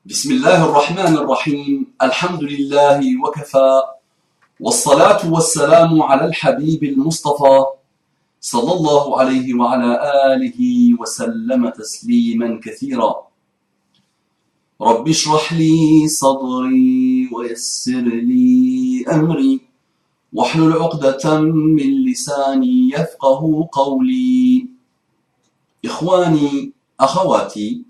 بسم الله الرحمن الرحيم الحمد لله وكفى والصلاة والسلام على الحبيب المصطفى صلى الله عليه وعلى آله وسلم تسليما كثيرا رب اشرح لي صدري ويسر لي أمري واحلل عقدة من لساني يفقه قولي إخواني أخواتي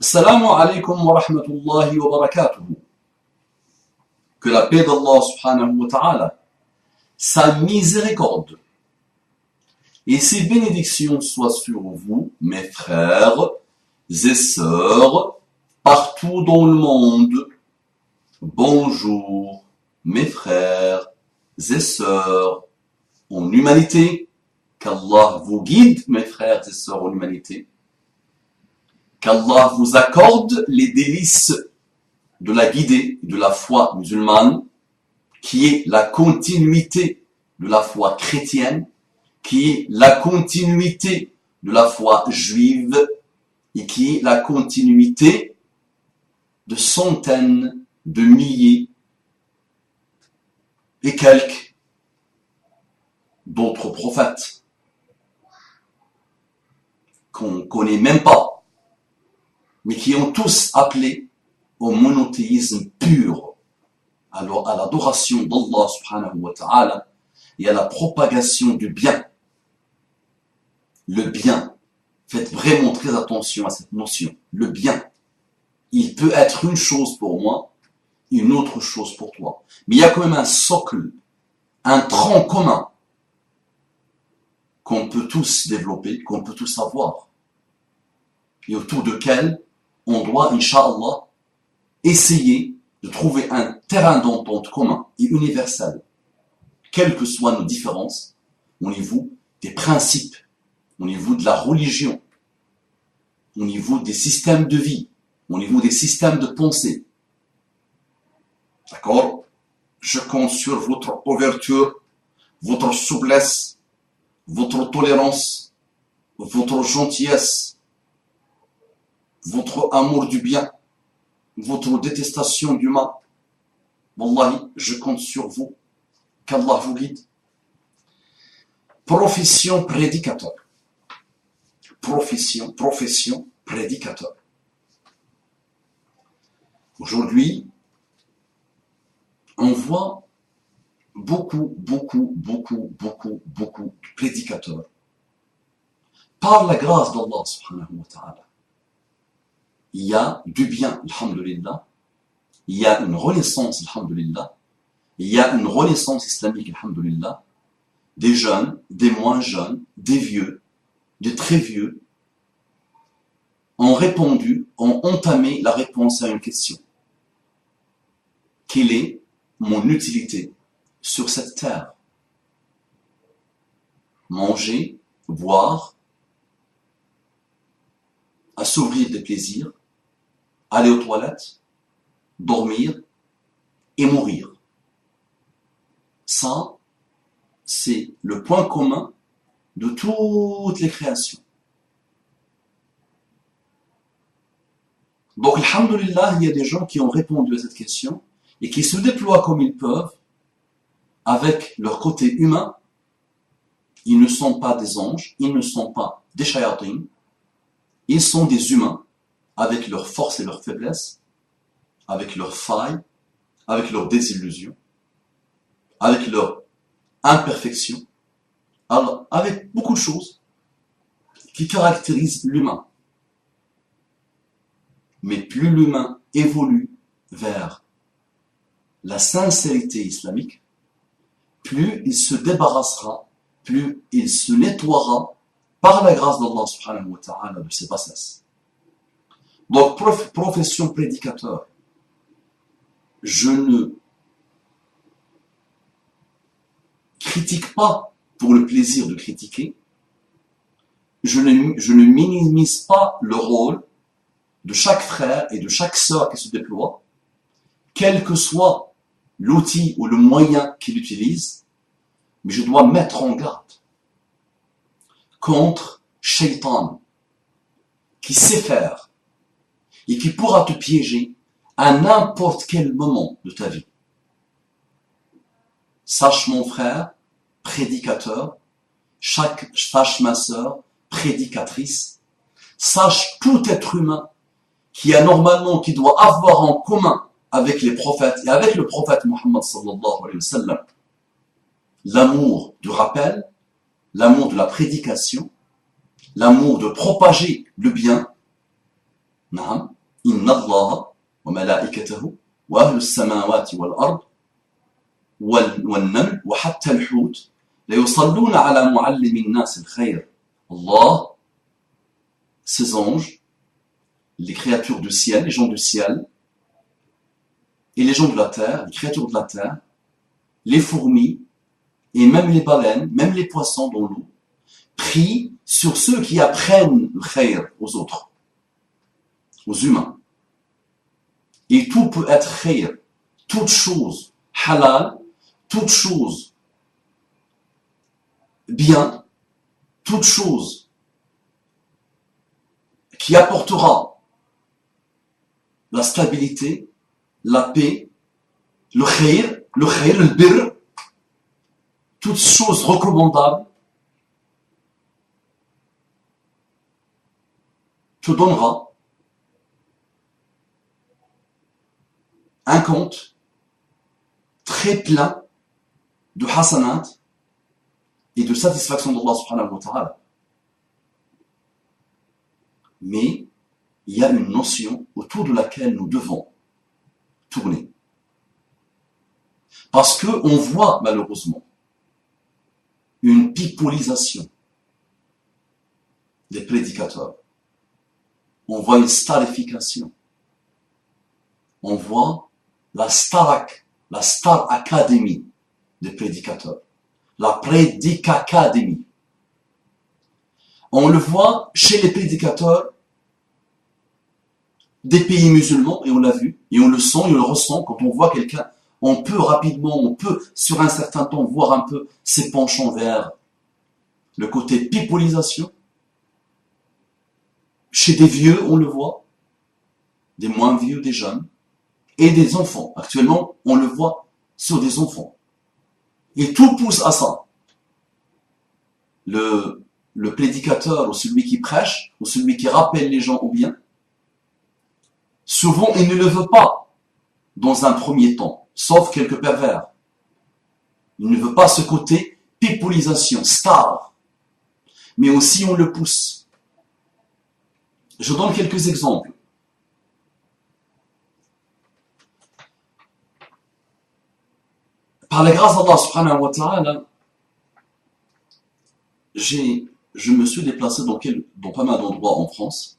Assalamu alaikum wa rahmatullahi wa barakatuhu. Que la paix d'Allah subhanahu wa ta'ala, sa miséricorde et ses bénédictions soient sur vous, mes frères et sœurs, partout dans le monde. Bonjour, mes frères et sœurs en humanité. Qu'Allah vous guide, mes frères et sœurs en humanité. Qu'Allah vous accorde les délices de la guidée de la foi musulmane, qui est la continuité de la foi chrétienne, qui est la continuité de la foi juive, et qui est la continuité de centaines de milliers et quelques d'autres prophètes qu'on ne connaît même pas, mais qui ont tous appelé au monothéisme pur, à l'adoration d'Allah subhanahu wa ta'ala et à la propagation du bien. Le bien, faites vraiment très attention à cette notion. Le bien, il peut être une chose pour moi, une autre chose pour toi. Mais il y a quand même un socle, un tronc commun qu'on peut tous développer, qu'on peut tous avoir, et autour duquel on doit, Inch'Allah, essayer de trouver un terrain d'entente commun et universel, quelles que soient nos différences, au niveau des principes, au niveau de la religion, au niveau des systèmes de vie, au niveau des systèmes de pensée. D'accord? Je compte sur votre ouverture, votre souplesse, votre tolérance, votre gentillesse, votre amour du bien, votre détestation du mal. Wallahi, je compte sur vous. Qu'Allah vous guide. Profession prédicateur. Profession prédicateur. Aujourd'hui, on voit beaucoup de prédicateurs. Par la grâce d'Allah subhanahu wa ta'ala. Il y a du bien, alhamdulillah. Il y a une renaissance, alhamdulillah. Il y a une renaissance islamique, alhamdulillah. Des jeunes, des moins jeunes, des vieux, des très vieux, ont répondu, ont entamé la réponse à une question. Quelle est mon utilité sur cette terre? Manger, boire, assouvir des plaisirs, aller aux toilettes, dormir et mourir. Ça, c'est le point commun de toutes les créations. Donc, alhamdulillah, il y a des gens qui ont répondu à cette question et qui se déploient comme ils peuvent avec leur côté humain. Ils ne sont pas des anges, ils ne sont pas des shayatines, ils sont des humains avec leurs forces et leurs faiblesses, avec leurs failles, avec leurs désillusions, avec leurs imperfections, avec beaucoup de choses qui caractérisent l'humain. Mais plus l'humain évolue vers la sincérité islamique, plus il se débarrassera, plus il se nettoiera par la grâce d'Allah subhanahu wa ta'ala de ses bassesses. Donc, profession prédicateur. Je ne critique pas pour le plaisir de critiquer. Je ne minimise pas le rôle de chaque frère et de chaque sœur qui se déploie, quel que soit l'outil ou le moyen qu'il utilise, mais je dois mettre en garde contre Shaitan, qui sait faire, et qui pourra te piéger à n'importe quel moment de ta vie. Sache mon frère, prédicateur, sache ma sœur, prédicatrice, sache tout être humain qui doit avoir en commun avec les prophètes et avec le prophète Muhammad sallallahu alayhi wa sallam l'amour du rappel, l'amour de la prédication, l'amour de propager le bien. Naam, inna Allah wa malaikatahu wa ahlu samawati wal ard والنمل وحتى الحوت ليصلون على معلم الناس الخير. Allah, ses anges, les créatures du ciel, les gens du ciel, et les gens de la terre, les créatures de la terre, les fourmis, et même les baleines, même les poissons dans l'eau, prient sur ceux qui apprennent le khayr aux autres, aux humains. Et tout peut être khayr, toute chose halal, toute chose bien, toute chose qui apportera la stabilité, la paix, le khayr, le birr, toute chose recommandable, te donnera un compte très plein de hasanat et de satisfaction d'Allah subhanahu wa ta'ala. Mais il y a une notion autour de laquelle nous devons tourner. Parce que on voit malheureusement une pipolisation des prédicateurs. On voit une starification. On voit la Star Academy des prédicateurs. La Prédicacadémie. On le voit chez les prédicateurs des pays musulmans, et on l'a vu, et on le sent, et on le ressent quand on voit quelqu'un. On peut sur un certain temps, voir un peu ses penchants vers le côté pipolisation. Chez des vieux, on le voit, des moins vieux, des jeunes, et des enfants. Actuellement, on le voit sur des enfants. Et tout pousse à ça. Le prédicateur, ou celui qui prêche, ou celui qui rappelle les gens au bien, souvent il ne le veut pas dans un premier temps, sauf quelques pervers. Il ne veut pas ce côté pipolisation, star. Mais aussi on le pousse. Je donne quelques exemples. Par la grâce d'Allah subhanahu wa ta'ala, je me suis déplacé dans pas mal d'endroits en France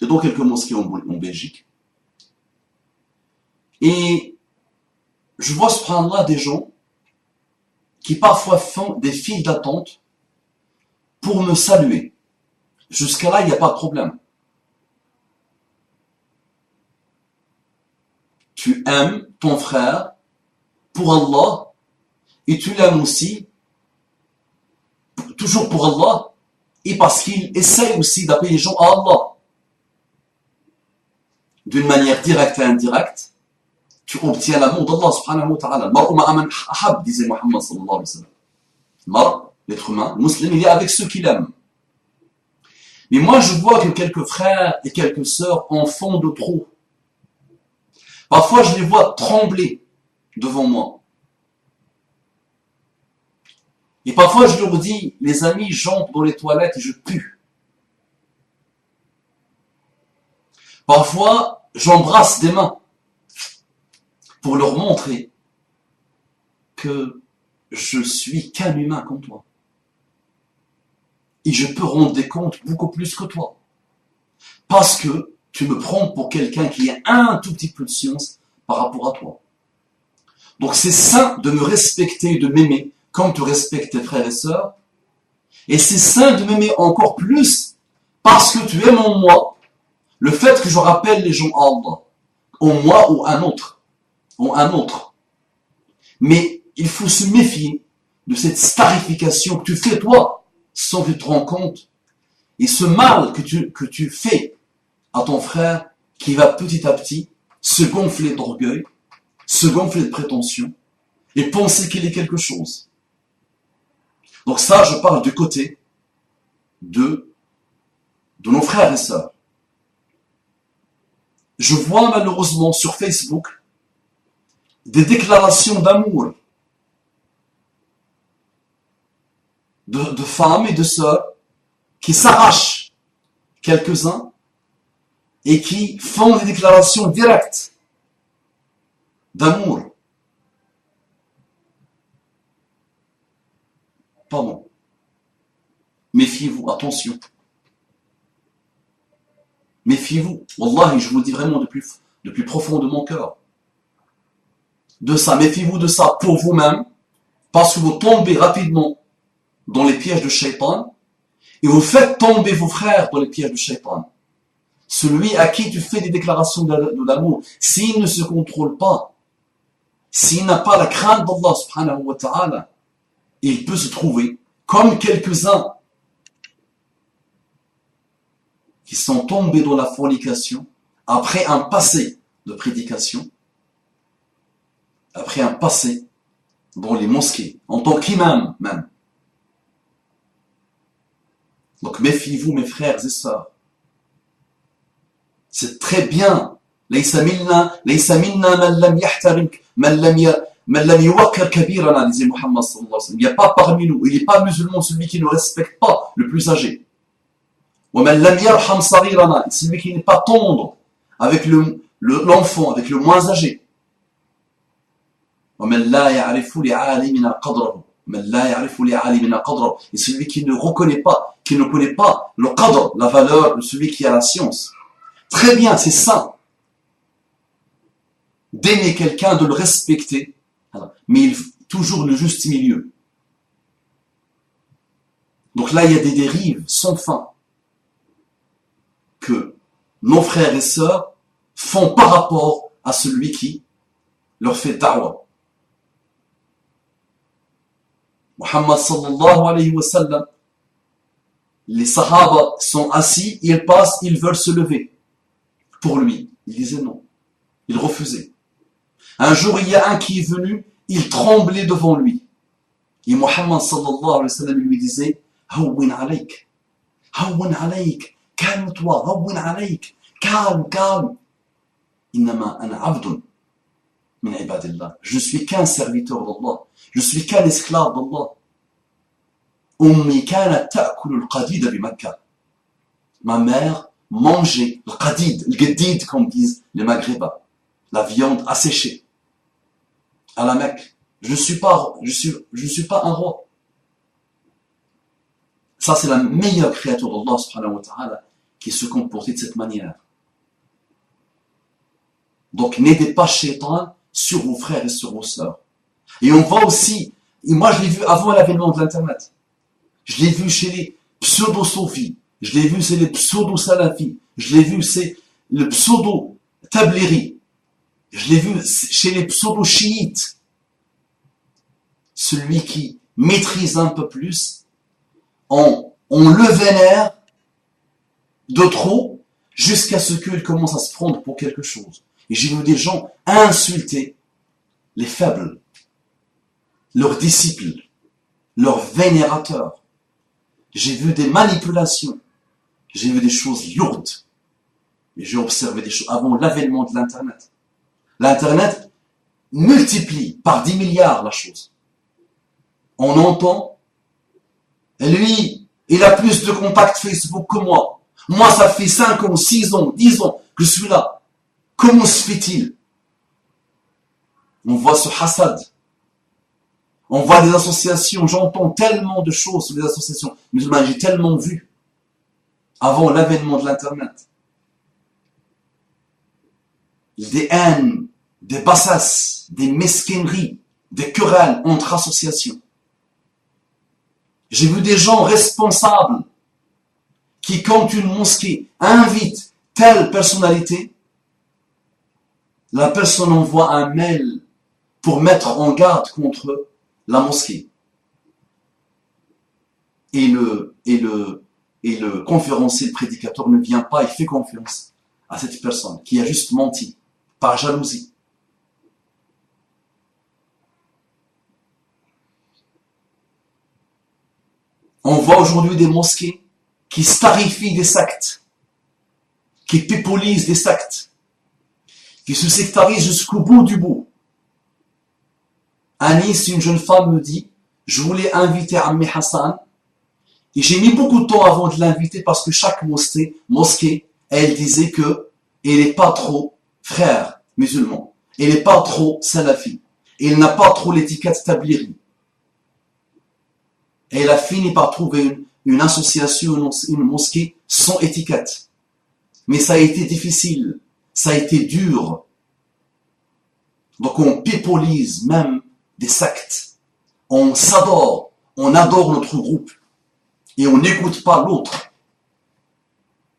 et dans quelques mosquées en Belgique. Et je vois subhanallah des gens qui parfois font des files d'attente pour me saluer. Jusqu'à là, il n'y a pas de problème. Tu aimes ton frère pour Allah et tu l'aimes aussi toujours pour Allah et parce qu'il essaie aussi d'appeler les gens à Allah d'une manière directe et indirecte. Tu obtiens l'amour d'Allah subhanahu wa ta'ala. Mar'u ma'aman ahab, disait Muhammad sallallahu alayhi wa sallam. Mar, l'être humain, le musulman, il est avec ceux qu'il aime. Mais moi, je vois que quelques frères et quelques sœurs en font de trop. Parfois, je les vois trembler devant moi. Et parfois, je leur dis, les amis, j'entre dans les toilettes et je pue. Parfois, j'embrasse des mains pour leur montrer que je suis qu'un humain comme toi. Et je peux rendre des comptes beaucoup plus que toi. Parce que tu me prends pour quelqu'un qui a un tout petit peu de science par rapport à toi. Donc c'est sain de me respecter et de m'aimer comme tu respectes tes frères et sœurs. Et c'est sain de m'aimer encore plus parce que tu aimes en moi le fait que je rappelle les gens à Allah. En moi ou un autre. Mais il faut se méfier de cette starification que tu fais toi, sans que tu te rends compte, et ce mal que tu fais à ton frère qui va petit à petit se gonfler d'orgueil, se gonfler de prétention et penser qu'il est quelque chose. Donc ça, je parle du côté de nos frères et sœurs. Je vois malheureusement sur Facebook des déclarations d'amour de femmes et de sœurs qui s'arrachent quelques-uns et qui font des déclarations directes d'amour. Pardon. Méfiez-vous, attention. Méfiez-vous. Wallahi, je vous le dis vraiment du plus profond de mon cœur. De ça, méfiez-vous de ça pour vous-même, parce que vous tombez rapidement dans les pièges de Shaitan, et vous faites tomber vos frères dans les pièges de Shaitan. Celui à qui tu fais des déclarations de l'amour, s'il ne se contrôle pas, s'il n'a pas la crainte d'Allah subhanahu wa ta'ala, il peut se trouver comme quelques-uns qui sont tombés dans la fornication après un passé de prédication, après un passé dans les mosquées, en tant qu'imam même. Donc méfiez-vous mes frères et sœurs. C'est très bien. ليس منا من لم يحترم من لم يوقر كبيرنا, disait Muhammad sallallahu alayhi wa sallam. Il n'y a pas parmi nous, il n'est pas musulman celui qui ne respecte pas le plus âgé. ومن لم يرحم صغيرنا, celui qui n'est pas tendre avec l'enfant, avec le moins âgé. ومن لا يعرف لعالمنا قدره, من لا يعرف لعالمنا قدره, et celui qui ne reconnaît pas, qui ne connaît pas le qadr, la valeur de celui qui a la science. Très bien, c'est ça. D'aimer quelqu'un, de le respecter, mais toujours le juste milieu. Donc là, il y a des dérives sans fin que nos frères et sœurs font par rapport à celui qui leur fait da'wah. Muhammad sallallahu alayhi wa sallam, les sahaba sont assis, ils passent, ils veulent se lever. Pour lui, il disait non. Il refusait. Un jour, il y a un qui est venu, il tremblait devant lui. Et Muhammad sallallahu alayhi wa sallam lui disait, Hawwin alayk, calme-toi, hawwin alayk, calme. Innama ana abdun min ibadillah. Je suis qu'un serviteur d'Allah. Je suis qu'un esclave d'Allah. Ummi kanat ta'kulu al-qadid bi Makkah. Ma mère mangeait le qadid, le gadid comme disent les maghrébins, la viande asséchée à la Mecque. Je ne suis pas un roi. Ça, c'est la meilleure créature d'Allah subhanahu wa ta'ala qui se comportait de cette manière. Donc, n'aidez pas Shaitan sur vos frères et sur vos sœurs. Et on voit aussi, et moi je l'ai vu avant l'avènement de l'Internet, je l'ai vu chez les pseudo-sophies, je l'ai vu chez les pseudo-salafis, je l'ai vu chez le pseudo-tabléri, je l'ai vu chez les pseudo-chiites. Celui qui maîtrise un peu plus, on le vénère de trop jusqu'à ce qu'il commence à se prendre pour quelque chose. Et j'ai vu des gens insulter les faibles, leurs disciples, leurs vénérateurs. J'ai vu des manipulations, j'ai vu des choses lourdes. Et j'ai observé des choses avant l'avènement de l'Internet. L'Internet multiplie par 10 milliards la chose. On entend, lui, il a plus de contacts Facebook que moi. Moi, ça fait 5 ans, 6 ans, 10 ans que je suis là. Comment se fait-il? On voit ce hassad. On voit des associations, j'entends tellement de choses sur les associations musulmanes, j'ai tellement vu avant l'avènement de l'Internet. Des haines, des bassasses, des mesquineries, des querelles entre associations. J'ai vu des gens responsables qui, quand une mosquée invite telle personnalité, la personne envoie un mail pour mettre en garde contre la mosquée. Et le conférencier, le prédicateur ne vient pas, il fait confiance à cette personne qui a juste menti par jalousie. On voit aujourd'hui des mosquées qui starifient des sectes, qui pipolisent des sectes, qui se sectarisent jusqu'au bout du bout. À Nice, une jeune femme me dit, je voulais inviter Ammi Hassan, et j'ai mis beaucoup de temps avant de l'inviter parce que chaque mosquée, elle disait que elle n'est pas trop frère musulman, elle n'est pas trop salafi, elle n'a pas trop l'étiquette tabliri. Et elle a fini par trouver une association, une mosquée sans étiquette. Mais ça a été difficile, ça a été dur. Donc on pipolise même des sectes. On s'adore, on adore notre groupe. Et on n'écoute pas l'autre,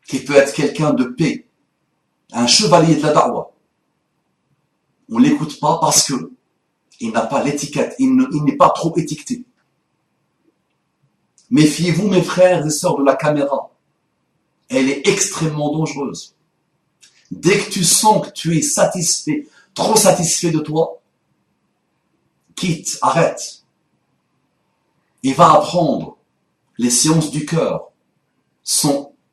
qui peut être quelqu'un de paix, un chevalier de la da'wah. On l'écoute pas parce que il n'a pas l'étiquette, il n'est pas trop étiqueté. Méfiez-vous, mes frères et sœurs, de la caméra. Elle est extrêmement dangereuse. Dès que tu sens que tu es satisfait, trop satisfait de toi, quitte, arrête. Et va apprendre les séances du cœur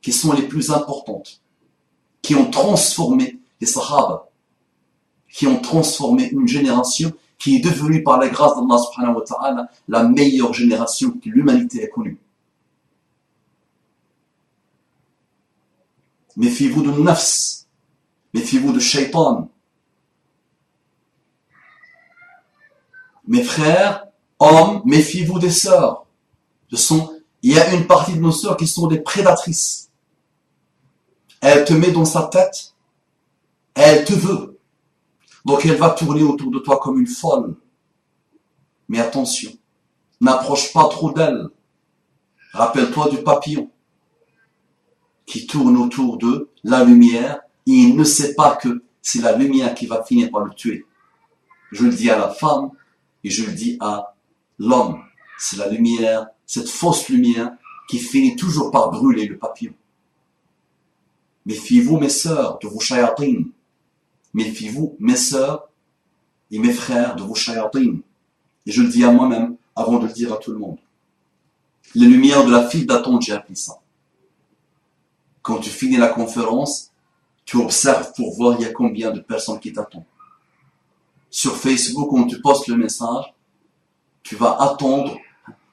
qui sont les plus importantes, qui ont transformé les Sahaba, qui ont transformé une génération qui est devenue par la grâce d'Allah subhanahu wa ta'ala la meilleure génération que l'humanité a connue. Méfiez-vous de nafs, méfiez-vous de shaitan. Mes frères, hommes, méfiez-vous des sœurs. Il y a une partie de nos sœurs qui sont des prédatrices. Elle te met dans sa tête, elle te veut. Donc elle va tourner autour de toi comme une folle. Mais attention, n'approche pas trop d'elle. Rappelle-toi du papillon qui tourne autour de la lumière et il ne sait pas que c'est la lumière qui va finir par le tuer. Je le dis à la femme et je le dis à l'homme. C'est la lumière, cette fausse lumière qui finit toujours par brûler le papillon. Méfiez-vous, mes sœurs, de vos shayatines. Méfiez-vous, mes sœurs et mes frères, de vos shayatines. Et je le dis à moi-même avant de le dire à tout le monde. Les lumières de la file d'attente, j'ai appris ça. Quand tu finis la conférence, tu observes pour voir il y a combien de personnes qui t'attendent. Sur Facebook, quand tu postes le message, tu vas attendre.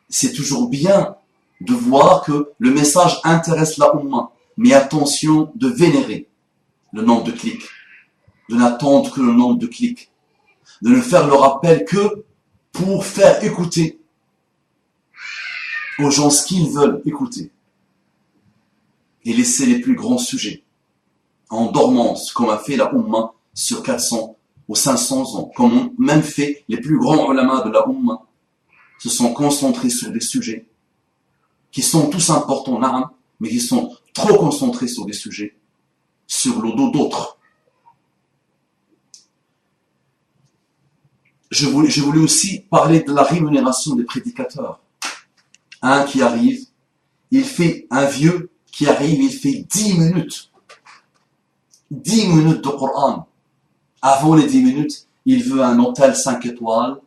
C'est toujours bien de voir que le message intéresse la Ummah. Mais attention de vénérer le nombre de clics. De n'attendre que le nombre de clics. De ne faire le rappel que pour faire écouter aux gens ce qu'ils veulent écouter. Et laisser les plus grands sujets en dormance, comme a fait la Ummah sur 400 ou 500 ans. Comme ont même fait les plus grands ulama de la Ummah. Se sont concentrés sur des sujets qui sont tous importants, na'am, mais qui sont trop concentrés sur des sujets, sur le dos d'autres. Je voulais aussi parler de la rémunération des prédicateurs. Un qui arrive, un vieux qui arrive, il fait 10 minutes. 10 minutes de Coran. Avant les 10 minutes, il veut un hôtel 5 étoiles,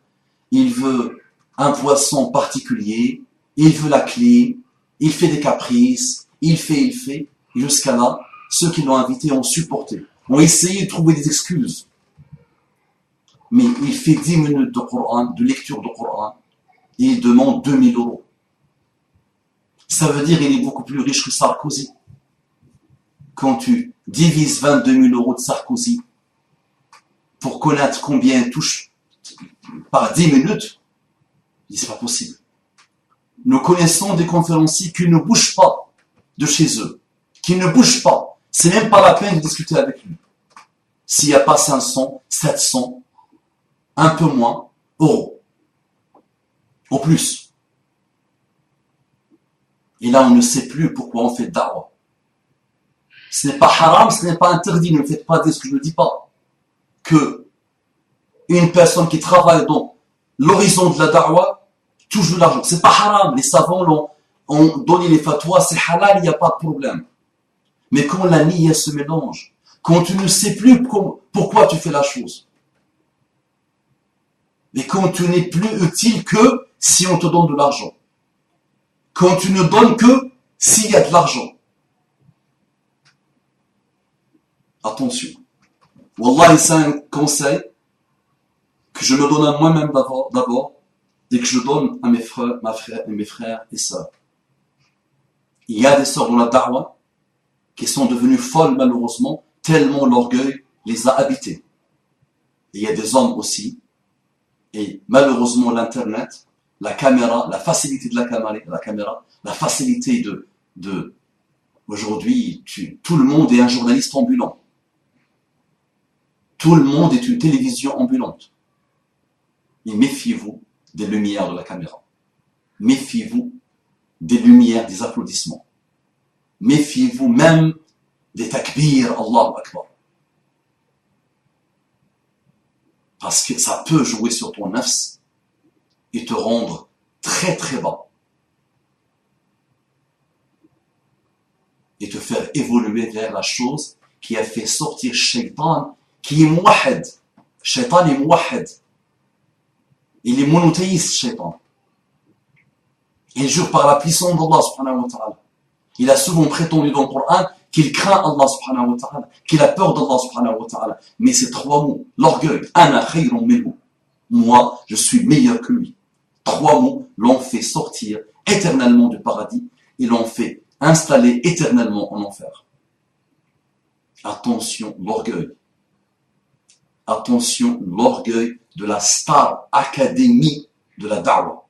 il veut un poisson particulier, il veut la clé, il fait des caprices, il fait, et jusqu'à là, ceux qui l'ont invité ont supporté, ont essayé de trouver des excuses. Mais il fait 10 minutes de Coran, de lecture de Coran, et il demande 2000 €. Ça veut dire qu'il est beaucoup plus riche que Sarkozy. Quand tu divises 22 000 € de Sarkozy pour connaître combien il touche par 10 minutes, c'est pas possible. Nous connaissons des conférenciers qui ne bougent pas de chez eux, qui ne bougent pas. C'est même pas la peine de discuter avec lui. S'il n'y a pas 500, 700, un peu moins, euros. Au plus. Et là, on ne sait plus pourquoi on fait da'wah. Ce n'est pas haram, ce n'est pas interdit, ne me faites pas dire ce que je ne dis pas. Que une personne qui travaille dans l'horizon de la da'wah touche de l'argent. C'est pas haram, les savants ont donné les fatwas, c'est halal, il n'y a pas de problème. Mais quand la niyya se mélange, quand tu ne sais plus pourquoi tu fais la chose, et quand tu n'es plus utile que si on te donne de l'argent, quand tu ne donnes que s'il y a de l'argent. Attention. Wallahi, c'est un conseil que je me donne à moi-même d'abord et que je donne à mes frères et sœurs. Il y a des sœurs dans la da'wah qui sont devenues folles malheureusement, tellement l'orgueil les a habitées. Et il y a des hommes aussi, et malheureusement l'internet, la caméra, la facilité de la caméra, la facilité de aujourd'hui, tout le monde est un journaliste ambulant. Tout le monde est une télévision ambulante. Mais méfiez-vous des lumières de la caméra. Méfiez-vous des lumières des applaudissements. Méfiez-vous même des takbir, Allahu Akbar. Parce que ça peut jouer sur ton nafs et te rendre très très bas. Et te faire évoluer vers la chose qui a fait sortir Shaitan, qui est mouahid. Shaitan est mouahid. Il est monothéiste, Shaitan. Il jure par la puissance d'Allah subhanahu wa ta'ala. Il a souvent prétendu dans le Coran qu'il craint Allah subhanahu wa ta'ala, qu'il a peur d'Allah subhanahu wa ta'ala. Mais ces trois mots, l'orgueil, ana khayrun minhu, moi, je suis meilleur que lui. Trois mots l'ont fait sortir éternellement du paradis et l'ont fait installer éternellement en enfer. Attention, l'orgueil. Attention, l'orgueil de la Star Academy de la Da'wah.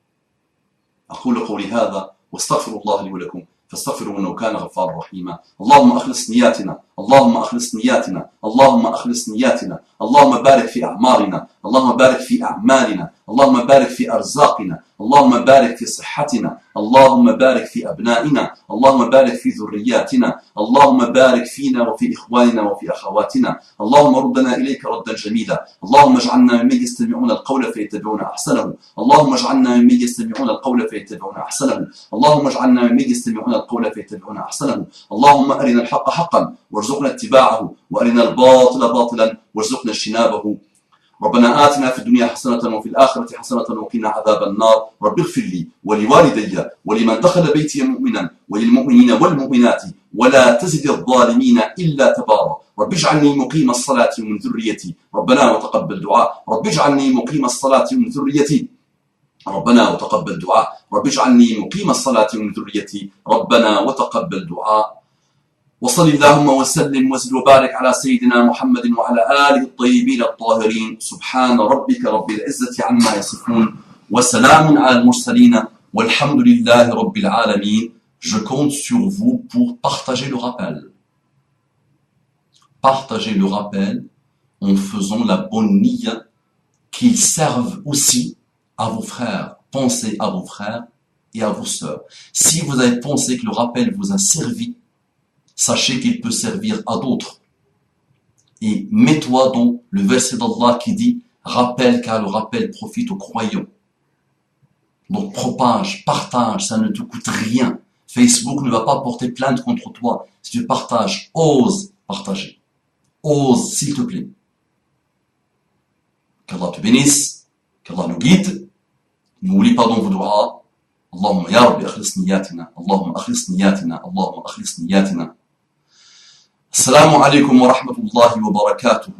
أقول قولي هذا واستغفر الله لي ولكم فاستغفروا انه كان غفارا رحيما. اللهم اخلص نياتنا، اللهم اخلص نياتنا، اللهم اخلص نياتنا، اللهم بارك في اعمارنا، اللهم بارك في اعمالنا، اللهم بارك في ارزاقنا، اللهم بارك في صحتنا، اللهم بارك في ابنائنا، اللهم بارك في ذرياتنا، اللهم بارك فينا وفي اخواننا وفي اخواتنا، اللهم ردنا اليك ردا جميلا، اللهم اجعلنا ممن يستمعون القول فيتبعون احسنه، اللهم اجعلنا ممن يستمعون القول فيتبعون احسنه، اللهم اجعلنا ممن يستمعون القول فيتبعون احسنه، اللهم ارنا الحق حقا وارزقنا اتباعه وارنا الباطل باطلا وارزقنا اجتنابه. ربنا آتنا في الدنيا حسنة وفي الآخرة حسنة وقنا عذاب النار. رب اغفر لي ولوالدي ولمن دخل بيتي مؤمنا وللمؤمنين والمؤمنات ولا تزد الظالمين إلا تبارا. رب اجعلني مقيم الصلاة ومن ذريتي ربنا وتقبل دعاء. رب اجعلني مقيم الصلاة ومن ذريتي ربنا وتقبل دعاء. رب اجعلني مقيم الصلاة ومن ذريتي ربنا وتقبل دعاء. وصل اللهم وسلم وزد وبارك على سيدنا محمد وعلى آله الطيبين الطاهرين. سبحان ربك رب العزة عما يصفون وسلام على المرسلين والحمد لله رب العالمين. Je compte sur vous pour partager le rappel. Partagez le rappel en faisant la bonne niya qu'il serve aussi à vos frères. Pensez à vos frères et à vos sœurs. Si vous avez pensé que le rappel vous a servi, sachez qu'il peut servir à d'autres. Et mets-toi dans le verset d'Allah qui dit « Rappelle car le rappel profite aux croyants ». Donc propage, partage, ça ne te coûte rien. Facebook ne va pas porter plainte contre toi. Si tu partages, ose partager. Ose, s'il te plaît. Qu'Allah te bénisse, qu'Allah nous guide. N'oublie pas dans vos doigts. Allahumma ya Rabbi akhlis niyatina, Allahumma akhlis niyatina, Allahumma akhlis niyatina. Assalamu alaikum wa rahmatullahi wa barakatuh.